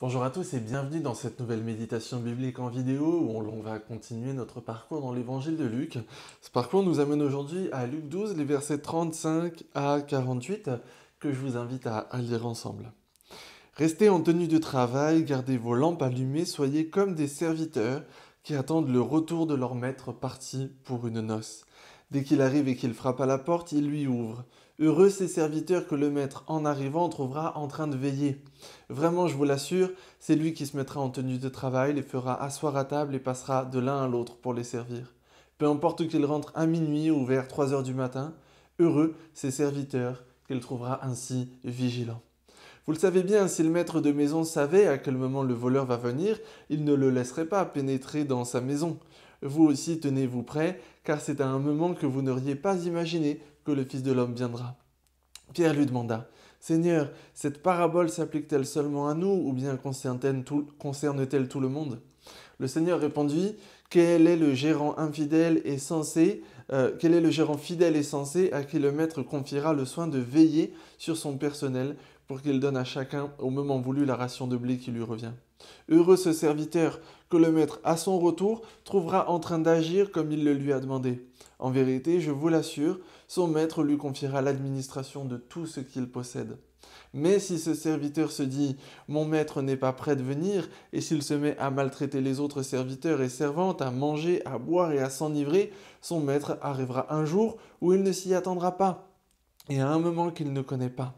Bonjour à tous et bienvenue dans cette nouvelle méditation biblique en vidéo où l'on va continuer notre parcours dans l'évangile de Luc. Ce parcours nous amène aujourd'hui à Luc 12, les versets 35 à 48 que je vous invite à lire ensemble. Restez en tenue de travail, gardez vos lampes allumées, soyez comme des serviteurs qui attendent le retour de leur maître parti pour une noce. Dès qu'il arrive et qu'il frappe à la porte, il lui ouvre. Heureux ces serviteurs que le maître, en arrivant, trouvera en train de veiller. Vraiment, je vous l'assure, c'est lui qui se mettra en tenue de travail, les fera asseoir à table et passera de l'un à l'autre pour les servir. Peu importe qu'il rentre à minuit ou vers 3 heures du matin, heureux ces serviteurs qu'il trouvera ainsi vigilants. Vous le savez bien, si le maître de maison savait à quel moment le voleur va venir, il ne le laisserait pas pénétrer dans sa maison. Vous aussi tenez-vous prêts, car c'est à un moment que vous n'auriez pas imaginé que le Fils de l'homme viendra. Pierre lui demanda, « Seigneur, cette parabole s'applique-t-elle seulement à nous, ou bien concerne-t-elle tout le monde ?» Le Seigneur répondit, « Quel est le gérant fidèle et sensé à qui le maître confiera le soin de veiller sur son personnel pour qu'il donne à chacun au moment voulu la ration de blé qui lui revient. Heureux ce serviteur que le maître, à son retour, trouvera en train d'agir comme il le lui a demandé. En vérité, je vous l'assure, son maître lui confiera l'administration de tout ce qu'il possède. Mais si ce serviteur se dit « Mon maître n'est pas prêt de venir » et s'il se met à maltraiter les autres serviteurs et servantes, à manger, à boire et à s'enivrer, son maître arrivera un jour où il ne s'y attendra pas et à un moment qu'il ne connaît pas.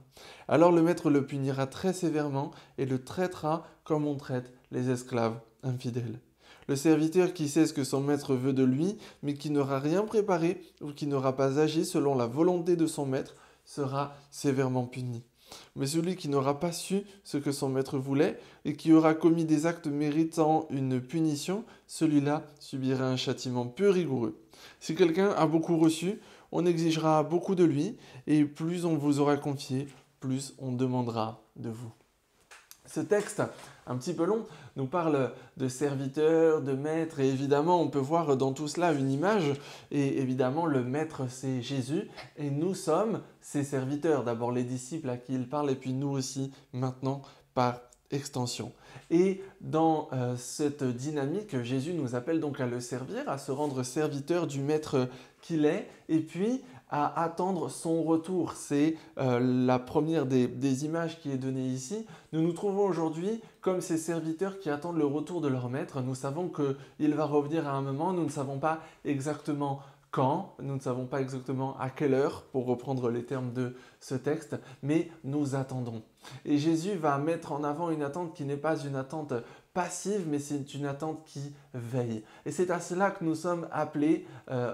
Alors le maître le punira très sévèrement et le traitera comme on traite les esclaves infidèles. Le serviteur qui sait ce que son maître veut de lui, mais qui n'aura rien préparé ou qui n'aura pas agi selon la volonté de son maître, sera sévèrement puni. Mais celui qui n'aura pas su ce que son maître voulait et qui aura commis des actes méritant une punition, celui-là subira un châtiment peu rigoureux. Si quelqu'un a beaucoup reçu, on exigera beaucoup de lui, et plus on vous aura confié, plus on demandera de vous. Ce texte, un petit peu long, nous parle de serviteurs, de maîtres, et évidemment, on peut voir dans tout cela une image, et évidemment, le maître, c'est Jésus, et nous sommes ses serviteurs, d'abord les disciples à qui il parle, et puis nous aussi, maintenant, par extension. Et dans cette dynamique, Jésus nous appelle donc à le servir, à se rendre serviteur du maître qu'il est, et puis à attendre son retour. C'est la première des images qui est donnée ici. Nous nous trouvons aujourd'hui comme ces serviteurs qui attendent le retour de leur maître. Nous savons qu'il va revenir à un moment, nous ne savons pas exactement quand, nous ne savons pas exactement à quelle heure, pour reprendre les termes de ce texte, mais nous attendons. Et Jésus va mettre en avant une attente qui n'est pas une attente passive, mais c'est une attente qui veille. Et c'est à cela que nous sommes appelés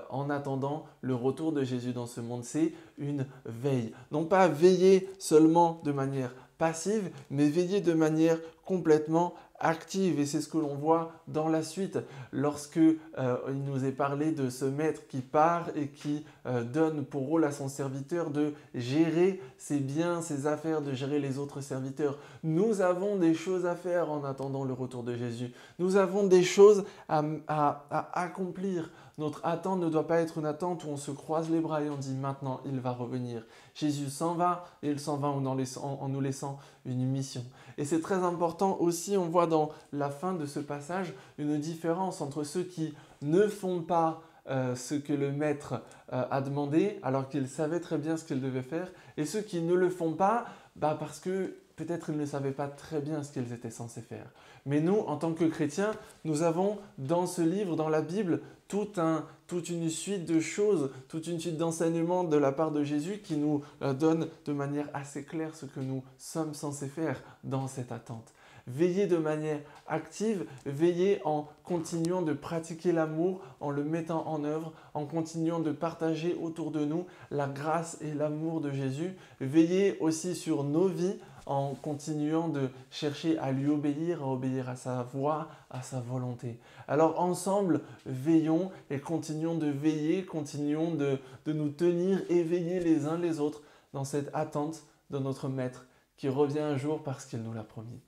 en attendant le retour de Jésus dans ce monde. C'est une veille. Non pas veiller seulement de manière passive, mais veiller de manière complètement active. Et c'est ce que l'on voit dans la suite, lorsque il nous est parlé de ce maître qui part et qui donne pour rôle à son serviteur de gérer ses biens, ses affaires, de gérer les autres serviteurs. Nous avons des choses à faire en attendant le retour de Jésus. Nous avons des choses à accomplir. Notre attente ne doit pas être une attente où on se croise les bras et on dit maintenant il va revenir. Jésus s'en va et il s'en va en nous laissant une mission. Et c'est très important aussi, on voit dans la fin de ce passage une différence entre ceux qui ne font pas ce que le maître a demandé alors qu'il savait très bien ce qu'il devait faire et ceux qui ne le font pas parce que peut-être ils ne savaient pas très bien ce qu'ils étaient censés faire. Mais nous, en tant que chrétiens, nous avons dans ce livre, dans la Bible, toute une suite de choses, toute une suite d'enseignements de la part de Jésus qui nous donne de manière assez claire ce que nous sommes censés faire dans cette attente. Veiller de manière active, veiller en continuant de pratiquer l'amour, en le mettant en œuvre, en continuant de partager autour de nous la grâce et l'amour de Jésus. Veiller aussi sur nos vies en continuant de chercher à lui obéir, à obéir à sa voix, à sa volonté. Alors ensemble, veillons et continuons de veiller, continuons de nous tenir éveillés les uns les autres dans cette attente de notre Maître qui revient un jour parce qu'il nous l'a promis.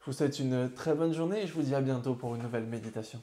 Je vous souhaite une très bonne journée et je vous dis à bientôt pour une nouvelle méditation.